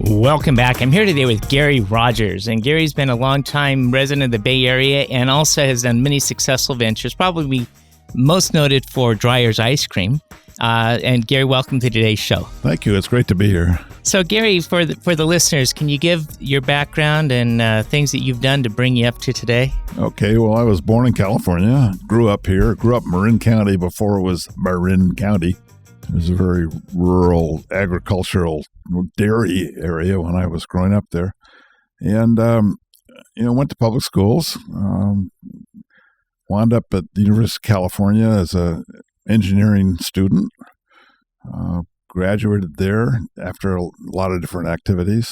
Welcome back. I'm here today with Gary Rogers, and Gary's been a longtime resident of the Bay Area and also has done many successful ventures, probably most noted for Dreyer's ice cream. And Gary, welcome to today's show. Thank you. It's great to be here. So Gary, for the listeners, can you give your background and things that you've done to bring you up to today? Okay. Well, I was born in California, grew up here, grew up in Marin County before it was Marin County. It was a very rural, agricultural dairy area when I was growing up there. And, went to public schools, wound up at the University of California as an engineering student, graduated there after a lot of different activities,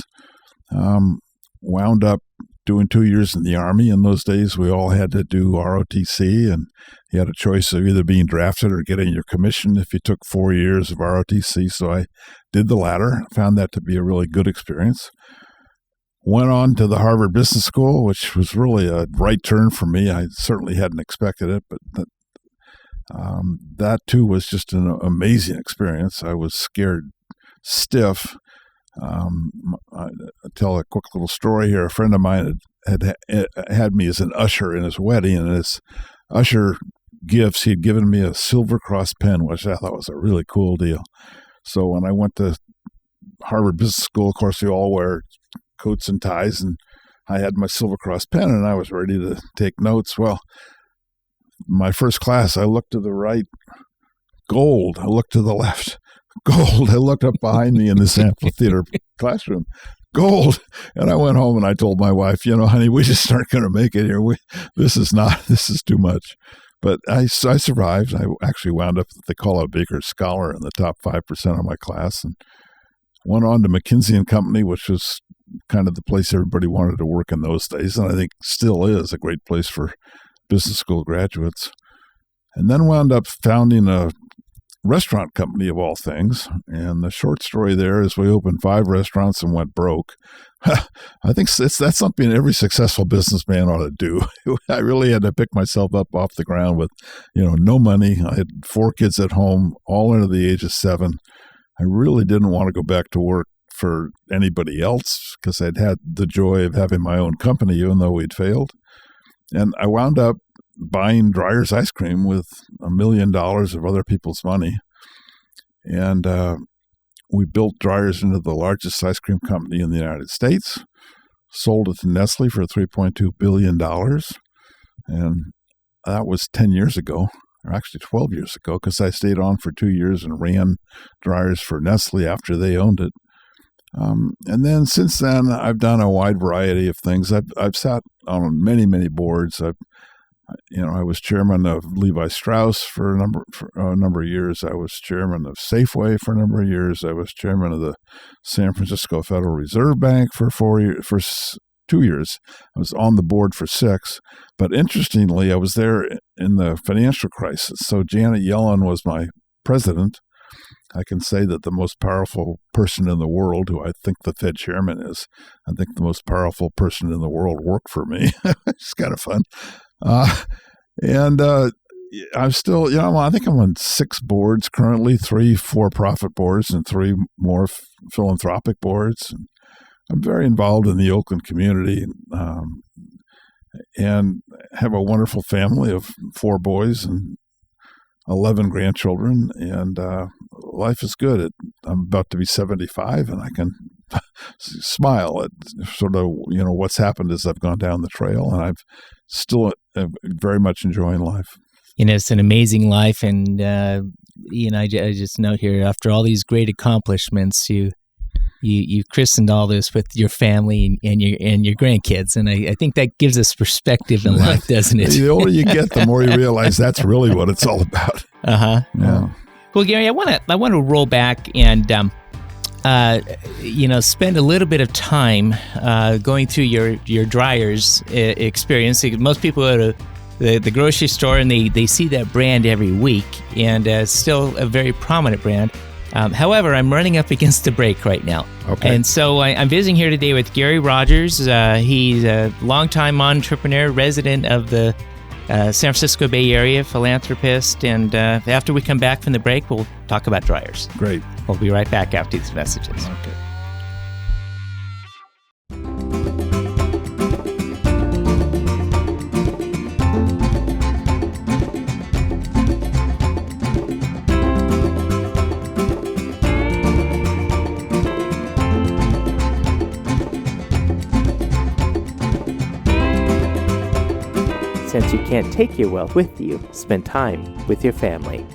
wound up doing 2 years in the Army. In those days, we all had to do ROTC, and you had a choice of either being drafted or getting your commission if you took 4 years of ROTC. So I did the latter, found that to be a really good experience. Went on to the Harvard Business School, which was really a right turn for me. I certainly hadn't expected it, but that too was just an amazing experience. I was scared stiff. I'll tell a quick little story here. A friend of mine had me as an usher in his wedding, and his usher gifts, he had given me a Silver Cross pen, which I thought was a really cool deal. So when I went to Harvard Business School, of course, we all wear coats and ties, and I had my Silver Cross pen, and I was ready to take notes. Well, my first class, I looked to the right, gold. I looked to the left, gold. I looked up behind me in this amphitheater classroom, gold. And I went home and I told my wife, honey, we just aren't going to make it here. This is too much. But I survived. I actually wound up what they call a Baker Scholar in the top 5% of my class, and went on to McKinsey & Company, which was kind of the place everybody wanted to work in those days, and I think still is a great place for business school graduates. And then wound up founding a restaurant company of all things. And the short story there is we opened 5 restaurants and went broke. I think that's something every successful businessman ought to do. I really had to pick myself up off the ground with, no money. I had 4 kids at home, all under the age of 7. I really didn't want to go back to work for anybody else because I'd had the joy of having my own company, even though we'd failed. And I wound up buying Dreyer's ice cream with $1 million of other people's money. And we built Dreyer's into the largest ice cream company in the United States, sold it to Nestle for $3.2 billion. And that was 10 years ago, or actually 12 years ago, because I stayed on for 2 years and ran Dreyer's for Nestle after they owned it. And then since then, I've done a wide variety of things. I've sat on many, many boards. I was chairman of Levi Strauss for a number of years. I was chairman of Safeway for a number of years. I was chairman of the San Francisco Federal Reserve Bank for 2 years. I was on the board for 6. But interestingly, I was there in the financial crisis. So Janet Yellen was my president. I can say that the most powerful person in the world, who I think the Fed chairman is, I think the most powerful person in the world worked for me. It's kind of fun. I'm still, I think I'm on 6 boards currently, 3 for-profit boards and 3 more philanthropic boards. And I'm very involved in the Oakland community and have a wonderful family of 4 boys and 11 grandchildren, and life is good. I'm about to be 75, and I can smile at sort of, what's happened as I've gone down the trail, and I'm still very much enjoying life. It's an amazing life, and, I just note here, after all these great accomplishments, you christened all this with your family and your grandkids, and I think that gives us perspective in life, doesn't it? The older you get, the more you realize that's really what it's all about. Yeah. Well, Gary, I want to roll back and spend a little bit of time going through your Dreyer's experience. Most people go to the grocery store and they see that brand every week, and it's still a very prominent brand. However, I'm running up against the break right now. Okay. And so I'm visiting here today with Gary Rogers. He's a longtime entrepreneur, resident of the San Francisco Bay Area, philanthropist. And after we come back from the break, we'll talk about Dreyer's. Great. We'll be right back after these messages. Okay. But you can't take your wealth with you. Spend time with your family.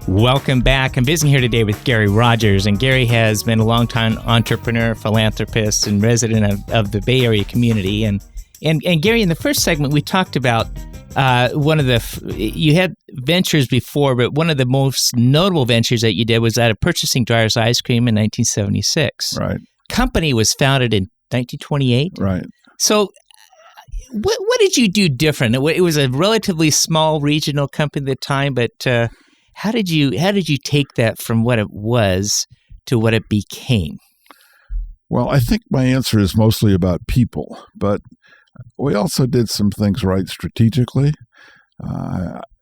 Welcome back. I'm visiting here today with Gary Rogers, and Gary has been a longtime entrepreneur, philanthropist, and resident of the Bay Area community. And Gary, in the first segment, we talked about you had ventures before, but one of the most notable ventures that you did was that of purchasing Dreyer's Ice Cream in 1976. Right. Company was founded in 1928. Right. So what did you do different? It was a relatively small regional company at the time, but how did you take that from what it was to what it became? Well, I think my answer is mostly about people, but we also did some things right strategically.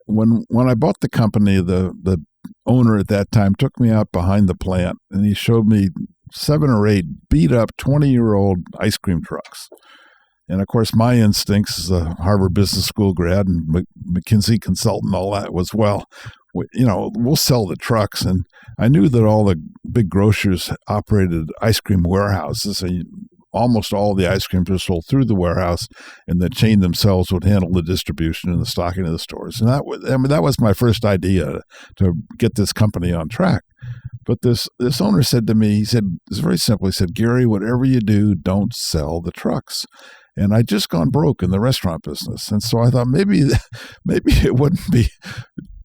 When I bought the company, the owner at that time took me out behind the plant, and he showed me 7 or 8 beat up 20-year-old ice cream trucks. And of course, my instincts as a Harvard Business School grad and McKinsey consultant, all that was, well, we'll sell the trucks. And I knew that all the big grocers operated ice cream warehouses, and almost all the ice creams were sold through the warehouse, and the chain themselves would handle the distribution and the stocking of the stores. And that was my first idea to get this company on track. But this owner said to me, it's very simple. He said, Gary, whatever you do, don't sell the trucks. And I'd just gone broke in the restaurant business. And so I thought maybe it wouldn't be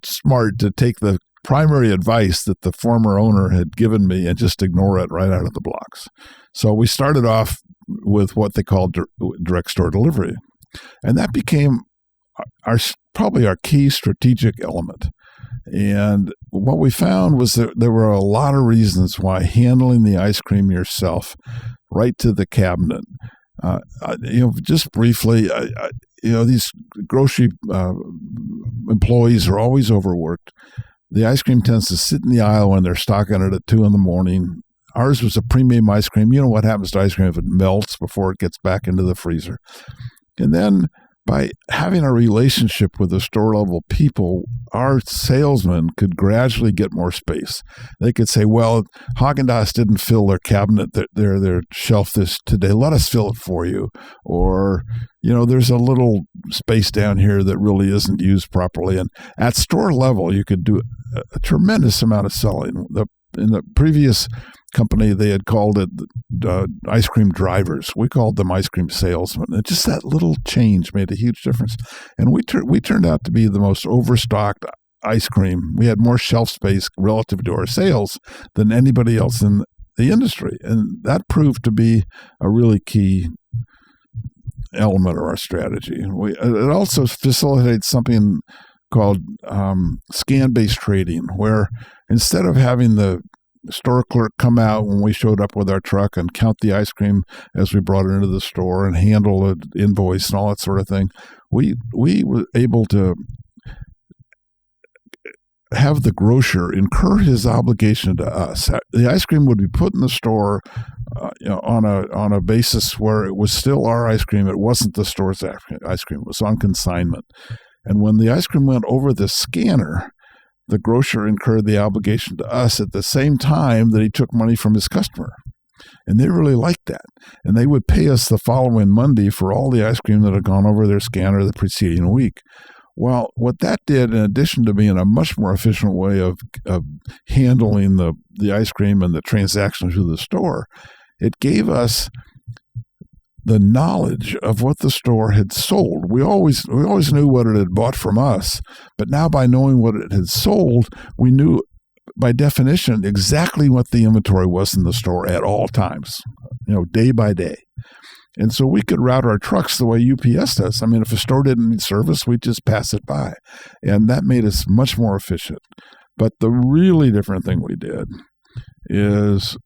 smart to take the primary advice that the former owner had given me and just ignore it right out of the blocks. So we started off with what they called direct store delivery. And that became probably our key strategic element. And what we found was that there were a lot of reasons why handling the ice cream yourself right to the cabinet. Just briefly, these grocery employees are always overworked. The ice cream tends to sit in the aisle when they're stocking it at 2 a.m. Ours was a premium ice cream. You know what happens to ice cream if it melts before it gets back into the freezer. And then by having a relationship with the store-level people, our salesmen could gradually get more space. They could say, well, Haagen-Dazs didn't fill their cabinet, their shelf today. Let us fill it for you. Or, there's a little space down here that really isn't used properly. And at store level, you could do a tremendous amount of selling. In the previous company, they had called it ice cream drivers. We called them ice cream salesmen. And just that little change made a huge difference. And we turned out to be the most overstocked ice cream. We had more shelf space relative to our sales than anybody else in the industry. And that proved to be a really key element of our strategy. It also facilitates something called scan-based trading, where instead of having the store clerk come out when we showed up with our truck and count the ice cream as we brought it into the store and handle an invoice and all that sort of thing, we were able to have the grocer incur his obligation to us. The ice cream would be put in the store on a basis where it was still our ice cream. It wasn't the store's ice cream. It was on consignment. And when the ice cream went over the scanner, the grocer incurred the obligation to us at the same time that he took money from his customer. And they really liked that. And they would pay us the following Monday for all the ice cream that had gone over their scanner the preceding week. Well, what that did, in addition to being a much more efficient way of handling the ice cream and the transaction through the store, it gave us the knowledge of what the store had sold. We always knew what it had bought from us, but now by knowing what it had sold, we knew by definition exactly what the inventory was in the store at all times, day by day. And so we could route our trucks the way UPS does. I mean, if a store didn't need service, we'd just pass it by. And that made us much more efficient. But the really different thing we did is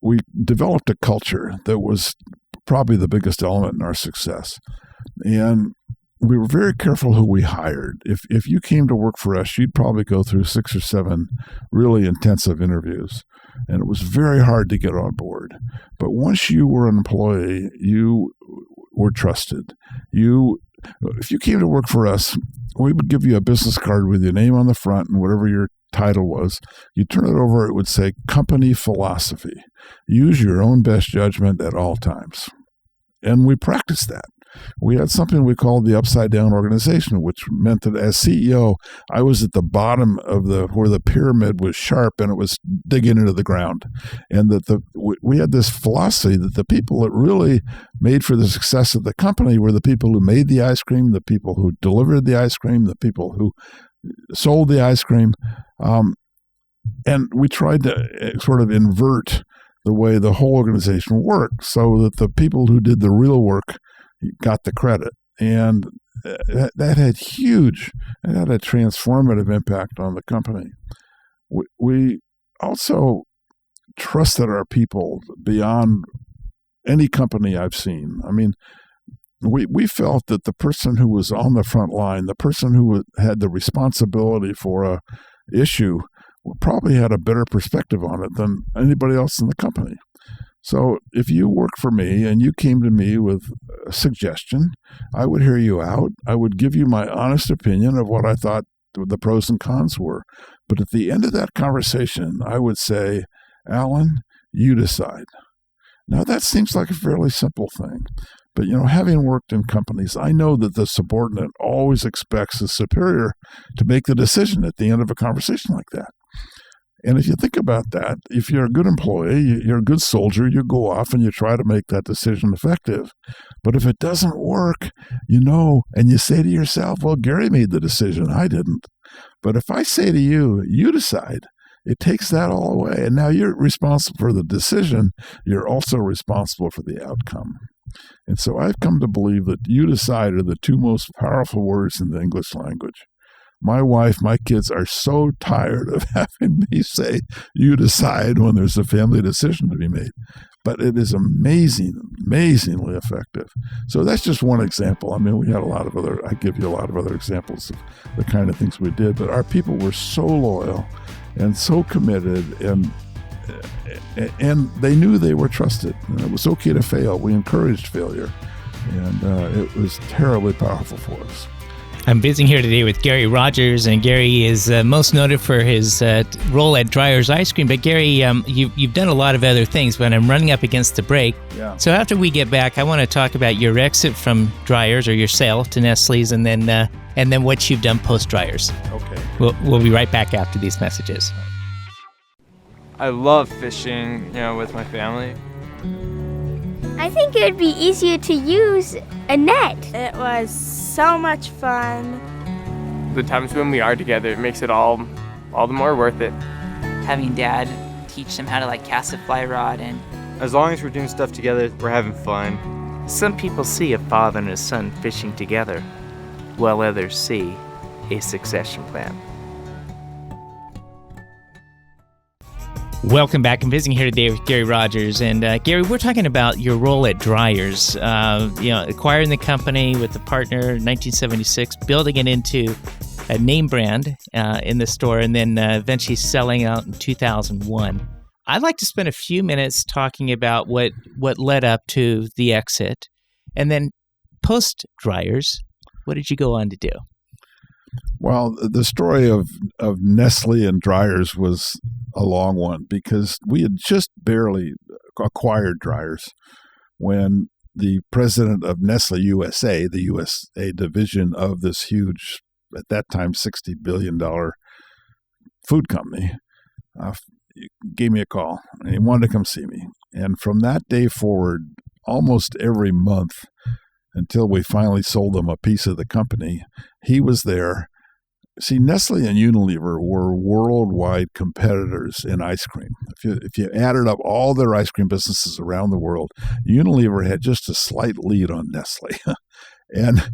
we developed a culture that was probably the biggest element in our success. And we were very careful who we hired. If you came to work for us, you'd probably go through 6 or 7 really intensive interviews. And it was very hard to get on board. But once you were an employee, you were trusted. If you came to work for us, we would give you a business card with your name on the front and whatever your title was. You turn it over, it would say company philosophy. Use your own best judgment at all times. And we practiced that. We had something we called the upside down organization, which meant that as CEO, I was at the bottom of where the pyramid was sharp and it was digging into the ground. And that we had this philosophy that the people that really made for the success of the company were the people who made the ice cream, the people who delivered the ice cream, the people who sold the ice cream. And we tried to sort of invert the way the whole organization worked so that the people who did the real work got the credit. And that had a transformative impact on the company. We also trusted our people beyond any company I've seen. I mean, we felt that the person who was on the front line, the person who had the responsibility for a issue, probably had a better perspective on it than anybody else in the company. So if you work for me and you came to me with a suggestion, I would hear you out. I would give you my honest opinion of what I thought the pros and cons were. But at the end of that conversation, I would say, Alan, you decide. Now, that seems like a fairly simple thing. But, having worked in companies, I know that the subordinate always expects the superior to make the decision at the end of a conversation like that. And if you think about that, if you're a good employee, you're a good soldier, you go off and you try to make that decision effective. But if it doesn't work, and you say to yourself, well, Gary made the decision, I didn't. But if I say to you, you decide, it takes that all away. And now you're responsible for the decision. You're also responsible for the outcome. And so I've come to believe that you decide are the two most powerful words in the English language. My wife, my kids are so tired of having me say, you decide when there's a family decision to be made. But it is amazingly effective. So that's just one example. I mean, I give you a lot of other examples of the kind of things we did. But our people were so loyal and so committed, and they knew they were trusted. And it was okay to fail. We encouraged failure. And it was terribly powerful for us. I'm visiting here today with Gary Rogers, and Gary is most noted for his role at Dreyer's Ice Cream. But Gary, you've done a lot of other things, but I'm running up against the break. Yeah. So after we get back, I want to talk about your exit from Dreyer's, or your sale to Nestle's, and then what you've done post Dreyer's. Okay. We'll be right back after these messages. I love fishing, with my family. I think it would be easier to use a net. It was so much fun. The times when we are together, it makes it all the more worth it. Having Dad teach them how to cast a fly rod, and as long as we're doing stuff together, we're having fun. Some people see a father and a son fishing together, while others see a succession plan. Welcome back. I'm visiting here today with Gary Rogers. And Gary, we're talking about your role at Dreyer's, acquiring the company with a partner in 1976, building it into a name brand in the store, and then eventually selling out in 2001. I'd like to spend a few minutes talking about what led up to the exit. And then post Dreyer's, what did you go on to do? Well, the story of Nestle and Dreyer's was a long one, because we had just barely acquired Dreyer's when the president of Nestle USA, the USA division of this huge, at that time, $60 billion food company, gave me a call, and he wanted to come see me. And from that day forward, almost every month, until we finally sold him a piece of the company, he was there. See, Nestle and Unilever were worldwide competitors in ice cream. If you added up all their ice cream businesses around the world, Unilever had just a slight lead on Nestle. And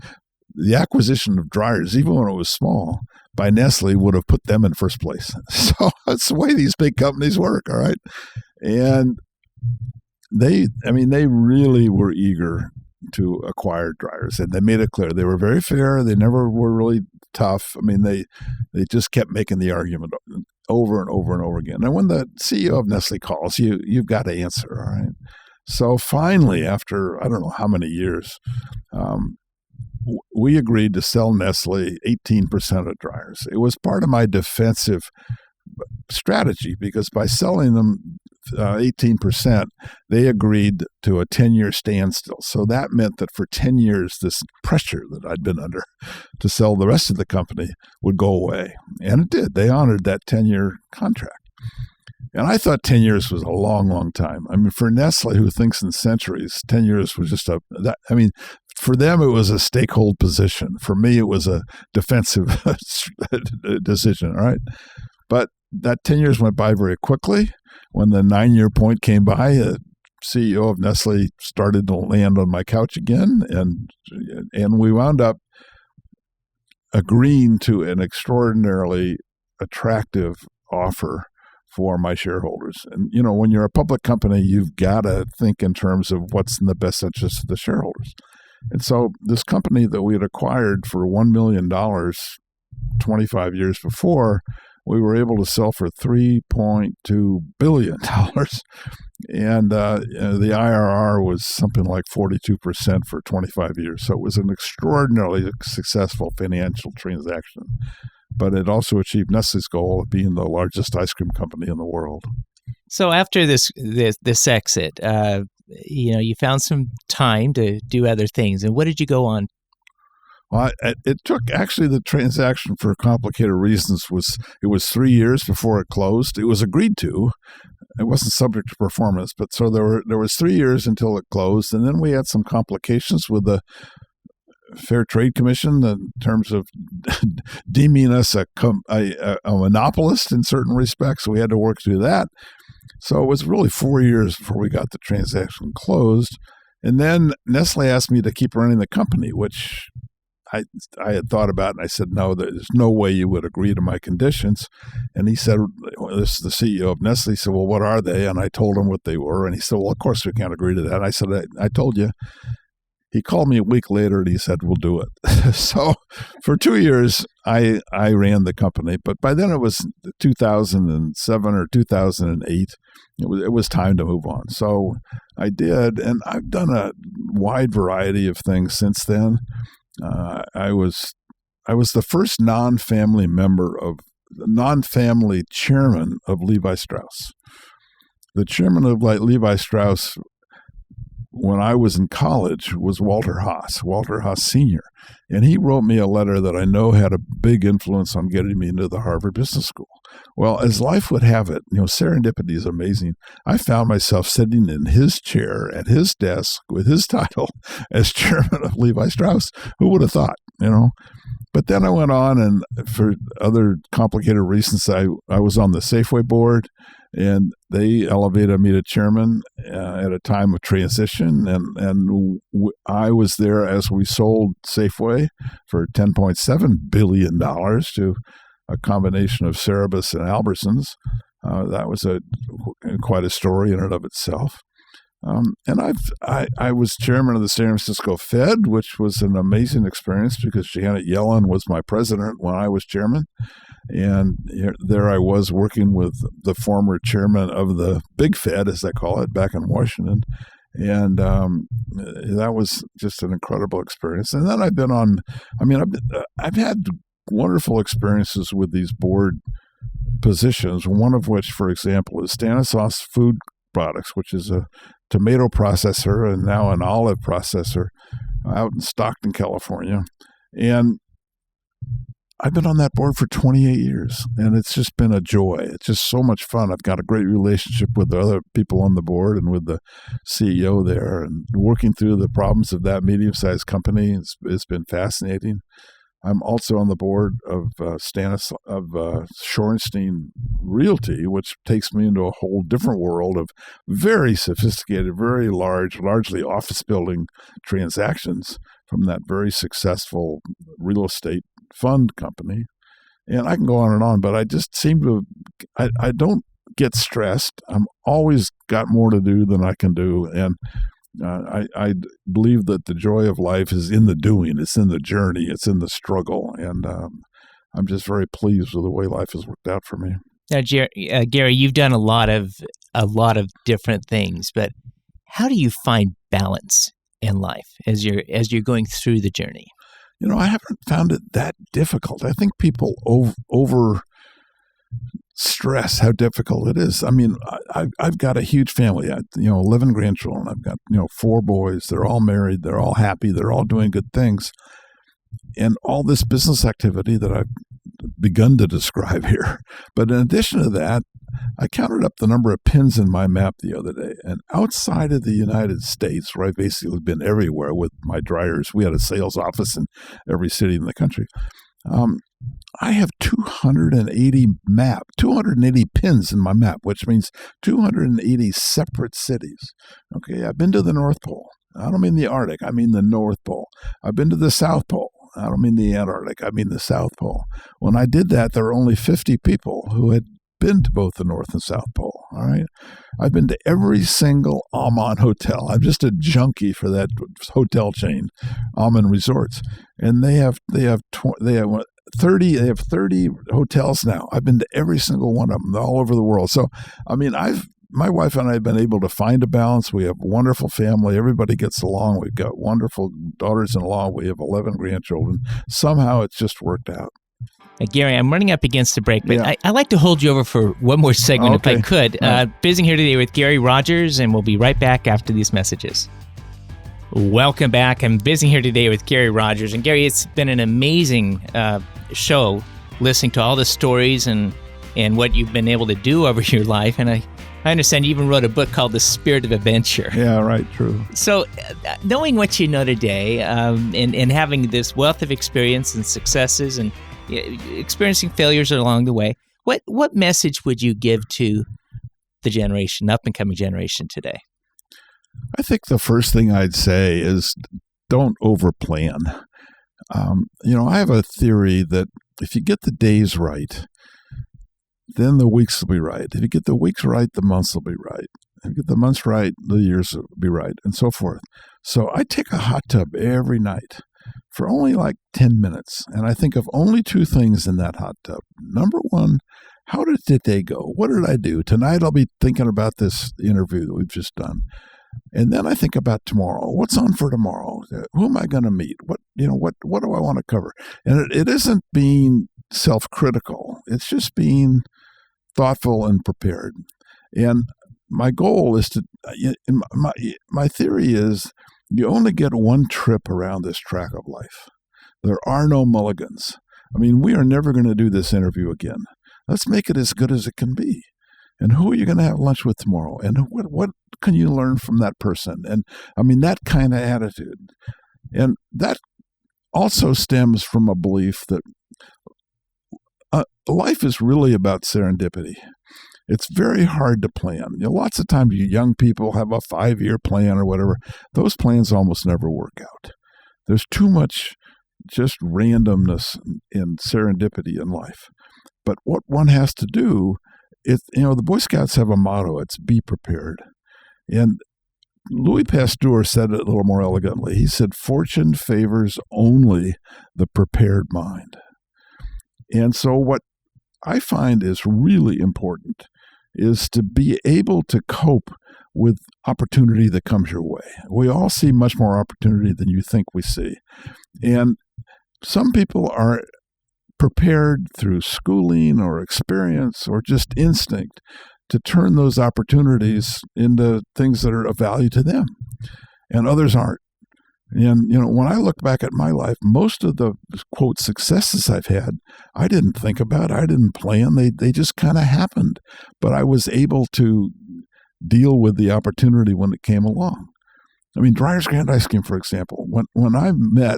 the acquisition of Dreyer's, even when it was small, by Nestle would have put them in first place. So that's the way these big companies work, all right? And they really were eager to acquire Dreyer's, and they made it clear they were very fair. They never were really tough. I mean, they just kept making the argument over and over and over again. And when the CEO of Nestle calls, you've got to answer, all right? So finally, after I don't know how many years, we agreed to sell Nestle 18% of Dreyer's. It was part of my defensive strategy, because by selling them 18%, they agreed to a 10-year standstill. So that meant that for 10 years, this pressure that I'd been under to sell the rest of the company would go away. And it did. They honored that 10-year contract. And I thought 10 years was a long, long time. I mean, for Nestle, who thinks in centuries, 10 years was just for them, it was a stakehold position. For me, it was a defensive decision, all right? But that 10 years went by very quickly. When the 9-year point came by, the CEO of Nestle started to land on my couch again, and we wound up agreeing to an extraordinarily attractive offer for my shareholders. And, when you're a public company, you've got to think in terms of what's in the best interest of the shareholders. And so this company that we had acquired for $1 million 25 years before, we were able to sell for $3.2 billion. And the IRR was something like 42% for 25 years. So it was an extraordinarily successful financial transaction. But it also achieved Nestle's goal of being the largest ice cream company in the world. So after this exit, you found some time to do other things. And what did you go on? Well, it took, actually, the transaction, for complicated reasons, it was 3 years before it closed. It was agreed to. It wasn't subject to performance, but so there was 3 years until it closed, and then we had some complications with the Fair Trade Commission in terms of deeming us a monopolist in certain respects. So we had to work through that. So it was really 4 years before we got the transaction closed. And then Nestle asked me to keep running the company, which I had thought about, and I said, no, there's no way you would agree to my conditions. And he said, this is the CEO of Nestle. He said, well, what are they? And I told him what they were. And he said, well, of course we can't agree to that. And I said, I told you. He called me a week later and he said, we'll do it. So for 2 years, I ran the company. But by then it was 2007 or 2008. It was time to move on. So I did. And I've done a wide variety of things since then. I was the first non-family chairman of Levi Strauss. The chairman of Levi Strauss, when I was in college, was Walter Haas Sr. And he wrote me a letter that I know had a big influence on getting me into the Harvard Business School. Well, as life would have it, serendipity is amazing. I found myself sitting in his chair at his desk with his title as chairman of Levi Strauss. Who would have thought, But then I went on, and for other complicated reasons, I was on the Safeway board, and they elevated me to chairman at a time of transition. And I was there as we sold Safeway for $10.7 billion to a combination of Cerebus and Albertsons. That was quite a story in and of itself. And I was chairman of the San Francisco Fed, which was an amazing experience because Janet Yellen was my president when I was chairman. And there I was working with the former chairman of the Big Fed, as they call it, back in Washington. And that was just an incredible experience. And then I've had wonderful experiences with these board positions, one of which, for example, is Stanislaus Food Products, which is a tomato processor and now an olive processor out in Stockton, California. And I've been on that board for 28 years, and it's just been a joy. It's just so much fun. I've got a great relationship with the other people on the board and with the CEO there, and working through the problems of that medium-sized company has been fascinating. I'm also on the board of Shorenstein Realty, which takes me into a whole different world of very sophisticated, very large, largely office building transactions from that very successful real estate fund company. And I can go on, but I just seem to, I don't get stressed. I'm always got more to do than I can do. And I believe that the joy of life is in the doing. It's in the journey. It's in the struggle. And I'm just very pleased with the way life has worked out for me. Now, Gary, you've done a lot of different things, but how do you find balance in life as you're going through the journey? I haven't found it that difficult. I think people stress, how difficult it is. I mean, I've got a huge family. 11 grandchildren. I've got 4 boys. They're all married. They're all happy. They're all doing good things. And all this business activity that I've begun to describe here. But in addition to that, I counted up the number of pins in my map the other day. And outside of the United States, where I've basically been everywhere with my dryers, we had a sales office in every city in the country. I have 280 pins in my map, which means 280 separate cities. Okay, I've been to the North Pole. I don't mean the Arctic. I mean the North Pole. I've been to the South Pole. I don't mean the Antarctic. I mean the South Pole. When I did that, there were only 50 people who had been to both the North and South Pole. All right. I've been to every single Aman hotel. I'm just a junkie for that hotel chain, Aman Resorts, and they have 30 hotels now. I've been to every single one of them, all over the world. So, I mean, my wife and I have been able to find a balance. We have a wonderful family. Everybody gets along. We've got wonderful daughters-in-law. We have 11 grandchildren. Somehow it's just worked out. Gary, I'm running up against the break, but I'd like to hold you over for one more segment if I could. Visiting here today with Gary Rogers, and we'll be right back after these messages. Welcome back. I'm visiting here today with Gary Rogers. And Gary, it's been an amazing show listening to all the stories and what you've been able to do over your life. And I understand you even wrote a book called The Spirit of Adventure. Yeah, right, true. So knowing what you know today and having this wealth of experience and successes and experiencing failures along the way, what message would you give to the up-and-coming generation today? I think the first thing I'd say is don't overplan. I have a theory that if you get the days right, then the weeks will be right. If you get the weeks right, the months will be right. If you get the months right, the years will be right, and so forth. So I take a hot tub every night for only like 10 minutes, and I think of only 2 things in that hot tub. Number one, how did the day go? What did I do? Tonight I'll be thinking about this interview that we've just done. And then I think about tomorrow. What's on for tomorrow? Who am I going to meet? What do I want to cover? And it isn't being self-critical. It's just being thoughtful and prepared. And my goal is my theory is you only get one trip around this track of life. There are no mulligans. I mean, we are never going to do this interview again. Let's make it as good as it can be. And who are you going to have lunch with tomorrow? And what can you learn from that person? And I mean, that kind of attitude. And that also stems from a belief that life is really about serendipity. It's very hard to plan. Lots of times you young people have a 5-year plan or whatever. Those plans almost never work out. There's too much just randomness and serendipity in life. But what one has to do is, the Boy Scouts have a motto. It's be prepared. And Louis Pasteur said it a little more elegantly. He said, fortune favors only the prepared mind. And so what I find is really important is to be able to cope with opportunity that comes your way. We all see much more opportunity than you think we see. And some people are prepared through schooling or experience or just instinct to turn those opportunities into things that are of value to them, and others aren't. And, when I look back at my life, most of the, quote, successes I've had, I didn't think about, I didn't plan. They just kind of happened. But I was able to deal with the opportunity when it came along. I mean, Dreyer's Grand Ice Cream, for example, when I met,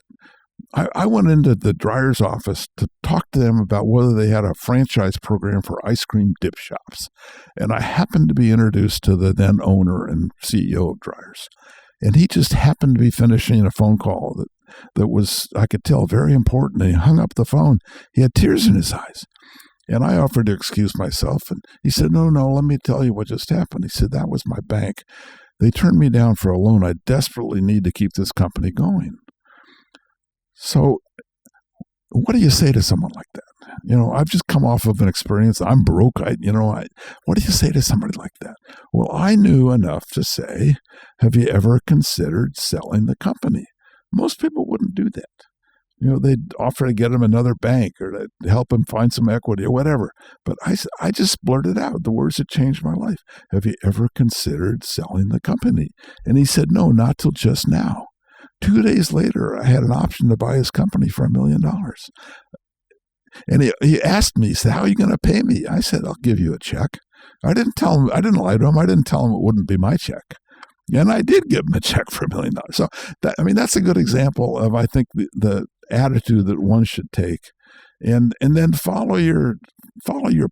I went into the Dreyer's office to talk to them about whether they had a franchise program for ice cream dip shops. And I happened to be introduced to the then owner and CEO of Dreyer's. And he just happened to be finishing a phone call that was, I could tell, very important. And he hung up the phone. He had tears in his eyes. And I offered to excuse myself. And he said, no, let me tell you what just happened. He said, that was my bank. They turned me down for a loan. I desperately need to keep this company going. So what do you say to someone like that? I've just come off of an experience. I'm broke. What do you say to somebody like that? Well, I knew enough to say, have you ever considered selling the company? Most people wouldn't do that. they'd offer to get him another bank or to help him find some equity or whatever. But I just blurted out the words that changed my life. Have you ever considered selling the company? And he said, no, not till just now. 2 days later, I had an option to buy his company for $1 million. And he asked me, he said, how are you going to pay me? I said, I'll give you a check. I didn't lie to him. I didn't tell him it wouldn't be my check. And I did give him a check for $1 million. So, that's a good example of, I think, the attitude that one should take. And then follow your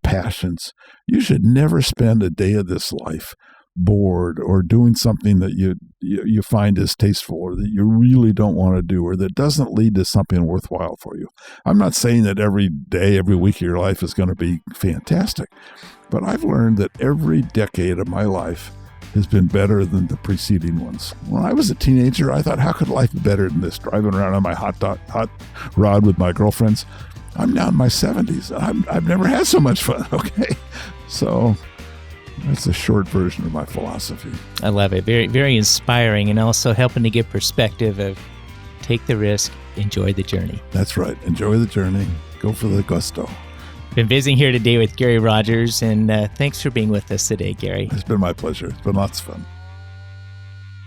passions. You should never spend a day of this life bored or doing something that you find distasteful or that you really don't want to do or that doesn't lead to something worthwhile for you. I'm not saying that every day, every week of your life is going to be fantastic, but I've learned that every decade of my life has been better than the preceding ones. When I was a teenager, I thought, how could life be better than this? Driving around on my hot rod with my girlfriends. I'm now in my 70s. I've never had so much fun, okay? So that's a short version of my philosophy. I love it. Very, very inspiring, and also helping to give perspective of take the risk, enjoy the journey. That's right. Enjoy the journey. Go for the gusto. Been visiting here today with Gary Rogers, and thanks for being with us today, Gary. It's been my pleasure. It's been lots of fun.